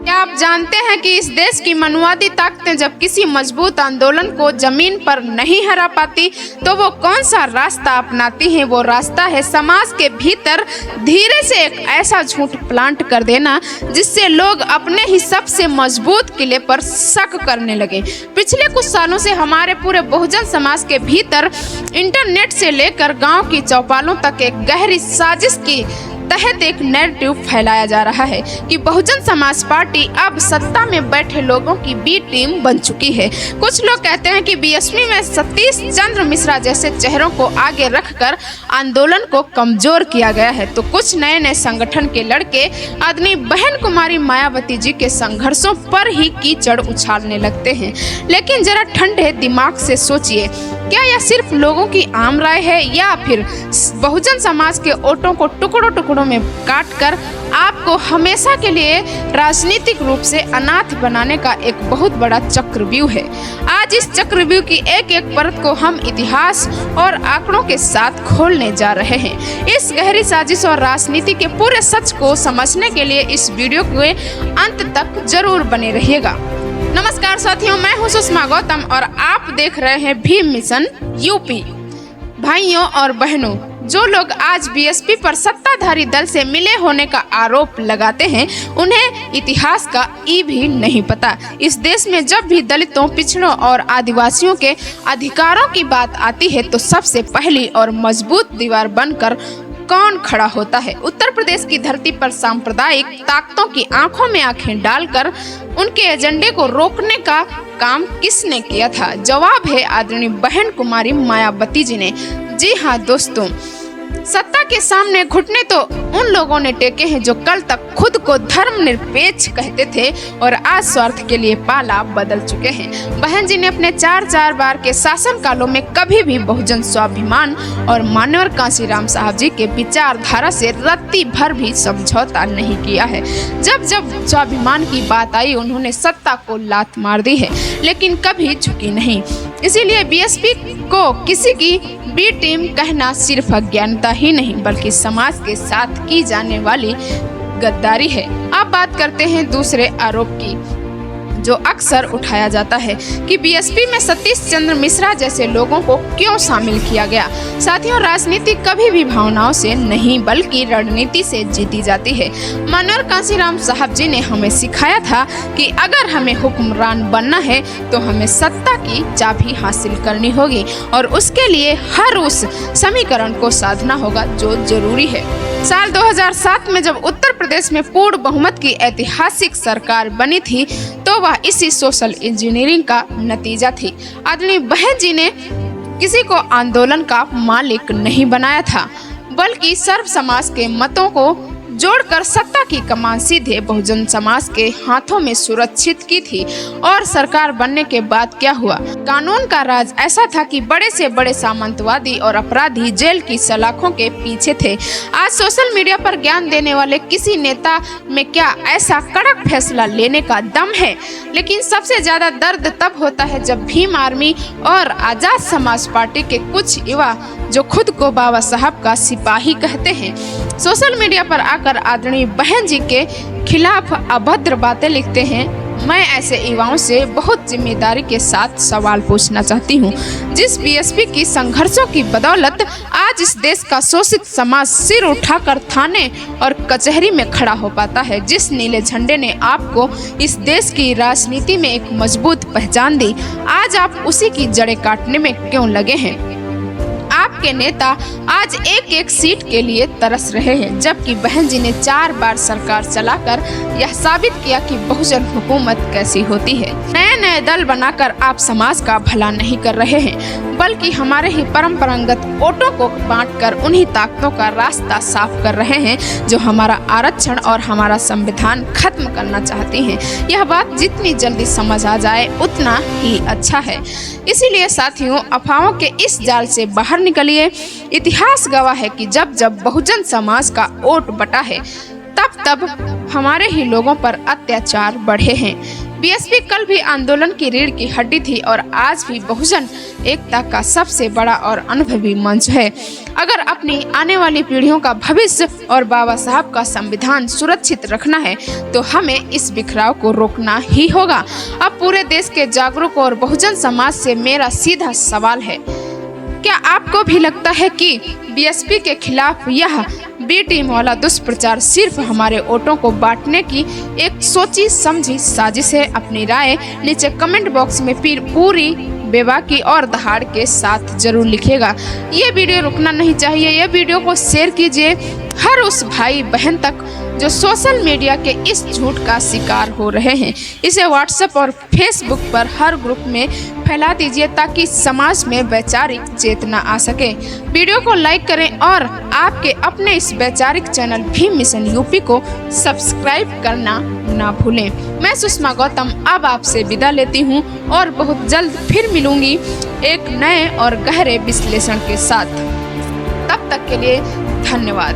क्या आप जानते हैं कि इस देश की मनुवादी ताकतें जब किसी मजबूत आंदोलन को जमीन पर नहीं हरा पाती तो वो कौन सा रास्ता अपनाती हैं? वो रास्ता है समाज के भीतर धीरे से एक ऐसा झूठ प्लांट कर देना जिससे लोग अपने ही सबसे मजबूत किले पर शक करने लगे। पिछले कुछ सालों से हमारे पूरे बहुजन समाज के भीतर इंटरनेट से लेकर गांव की चौपालों तक एक गहरी साजिश की तहत एक नैरेटिव फैलाया जा रहा है कि बहुजन समाज पार्टी अब सत्ता में बैठे लोगों की बी टीम बन चुकी है। कुछ लोग कहते हैं कि बीएसपी में सतीश चंद्र मिश्रा जैसे चेहरों को आगे रखकर आंदोलन को कमजोर किया गया है, तो कुछ नए नए संगठन के लड़के आदरणीय बहन कुमारी मायावती जी के संघर्षों पर ही कीचड़ उछालने लगते हैं। लेकिन जरा ठंडे दिमाग से सोचिए, क्या यह सिर्फ लोगों की आम राय है या फिर बहुजन समाज के वोटों को टुकड़ों टुकड़ों में काटकर आपको हमेशा के लिए राजनीतिक रूप से अनाथ बनाने का एक बहुत बड़ा चक्रव्यूह है? आज इस चक्रव्यूह की एक एक परत को हम इतिहास और आंकड़ों के साथ खोलने जा रहे हैं। इस गहरी साजिश और राजनीति के पूरे सच को समझने के लिए इस वीडियो के अंत तक जरूर बने रहिएगा। नमस्कार साथियों, मैं हूं सुषमा गौतम और आप देख रहे हैं भीम मिशन यूपी। भाइयों और बहनों, जो लोग आज बीएसपी पर सत्ताधारी दल से मिले होने का आरोप लगाते हैं, उन्हें इतिहास का ई भी नहीं पता। इस देश में जब भी दलितों, पिछड़ों और आदिवासियों के अधिकारों की बात आती है तो सबसे पहली और मजबूत दीवार बनकर कौन खड़ा होता है? उत्तर प्रदेश की धरती पर सांप्रदायिक ताकतों की आंखों में आंखें डालकर उनके एजेंडे को रोकने का काम किसने किया था? जवाब है आदरणीय बहन कुमारी मायावती जी ने। जी हाँ दोस्तों, सत्ता के सामने घुटने तो उन लोगों ने टेके हैं जो कल तक खुद को धर्मनिरपेक्ष कहते थे और आज स्वार्थ के लिए पाला बदल चुके हैं। बहन जी ने अपने चार बार के शासन कालों में कभी भी बहुजन स्वाभिमान और मान्यवर कांशीराम साहब जी के विचारधारा से रत्ती भर भी समझौता नहीं किया है। जब जब स्वाभिमान की बात आई उन्होंने सत्ता को लात मार दी है, लेकिन कभी झुकी नहीं। इसीलिए बीएसपी को किसी की बी टीम कहना सिर्फ अज्ञानता ही नहीं बल्कि समाज के साथ की जाने वाली गद्दारी है। अब बात करते हैं दूसरे आरोप की जो अक्सर उठाया जाता है कि बीएसपी में सतीश चंद्र मिश्रा जैसे लोगों को क्यों शामिल किया गया। साथियों, राजनीति कभी भी भावनाओं से नहीं बल्कि रणनीति से जीती जाती है। मान्यवर कांशीराम साहब जी ने हमें सिखाया था कि अगर हमें हुक्मरान बनना है तो हमें सत्ता की चाबी हासिल करनी होगी और उसके लिए हर उस समीकरण को साधना होगा जो जरूरी है। साल 2007 में जब उत्तर प्रदेश में पूर्ण बहुमत की ऐतिहासिक सरकार बनी थी तो वह इसी सोशल इंजीनियरिंग का नतीजा थी। आदरणीय बहन जी ने किसी को आंदोलन का मालिक नहीं बनाया था बल्कि सर्व समाज के मतों को जोड़कर सत्ता की कमान सीधे बहुजन समाज के हाथों में सुरक्षित की थी। और सरकार बनने के बाद क्या हुआ? कानून का राज ऐसा था कि बड़े से बड़े सामंतवादी और अपराधी जेल की सलाखों के पीछे थे। आज सोशल मीडिया पर ज्ञान देने वाले किसी नेता में क्या ऐसा कड़क फैसला लेने का दम है? लेकिन सबसे ज्यादा दर्द तब होता है जब भीम आर्मी और आजाद समाज पार्टी के कुछ युवा जो खुद को बाबा साहब का सिपाही कहते हैं, सोशल मीडिया पर आकर आदरणीय बहन जी के खिलाफ अभद्र बातें लिखते हैं। मैं ऐसे युवाओं से बहुत जिम्मेदारी के साथ सवाल पूछना चाहती हूँ। जिस बीएसपी की संघर्षों की बदौलत आज इस देश का शोषित समाज सिर उठाकर थाने और कचहरी में खड़ा हो पाता है, जिस नीले झंडे ने आपको इस देश की राजनीति में एक मजबूत पहचान दी, आज आप उसी की जड़ें काटने में क्यों लगे हैं? आपके नेता आज एक एक सीट के लिए तरस रहे हैं, जबकि बहन जी ने 4 बार सरकार चलाकर यह साबित किया कि बहुजन हुकूमत कैसी होती है। नए नए दल बनाकर आप समाज का भला नहीं कर रहे हैं बल्कि हमारे ही परंपरागत वोटों को बांटकर उन्हीं ताकतों का रास्ता साफ कर रहे हैं जो हमारा आरक्षण और हमारा संविधान खत्म करना चाहती हैं। यह बात जितनी जल्दी समझ आ जाए उतना ही अच्छा है। इसीलिए साथियों, अफवाहों के इस जाल से बाहर निकलिए। इतिहास गवाह है कि जब जब बहुजन समाज का वोट बटा है तब तब हमारे ही लोगों पर अत्याचार बढ़े हैं। बीएसपी कल भी आंदोलन की रीढ़ की हड्डी थी और आज भी बहुजन एकता का सबसे बड़ा और अनुभवी मंच है। अगर अपनी आने वाली पीढ़ियों का भविष्य और बाबा साहब का संविधान सुरक्षित रखना है तो हमें इस बिखराव को रोकना ही होगा। अब पूरे देश के जागरूक और बहुजन समाज से मेरा सीधा सवाल है, क्या आपको भी लगता है कि बीएसपी के खिलाफ यह बी टीम वाला दुष्प्रचार सिर्फ हमारे वोटों को बांटने की एक सोची समझी साजिश है? अपनी राय नीचे कमेंट बॉक्स में फिर पूरी बेबाकी और दहाड़ के साथ जरूर लिखिएगा। ये वीडियो रुकना नहीं चाहिए। ये वीडियो को शेयर कीजिए हर उस भाई बहन तक जो सोशल मीडिया के इस झूठ का शिकार हो रहे हैं। इसे व्हाट्सएप और फेसबुक पर हर ग्रुप में फैला दीजिए ताकि समाज में वैचारिक चेतना आ सके। वीडियो को लाइक करें और आपके अपने इस वैचारिक चैनल भीम मिशन यूपी को सब्सक्राइब करना ना भूलें। मैं सुषमा गौतम अब आपसे विदा लेती हूँ और बहुत जल्द फिर मिलूंगी एक नए और गहरे विश्लेषण के साथ। तब तक के लिए धन्यवाद।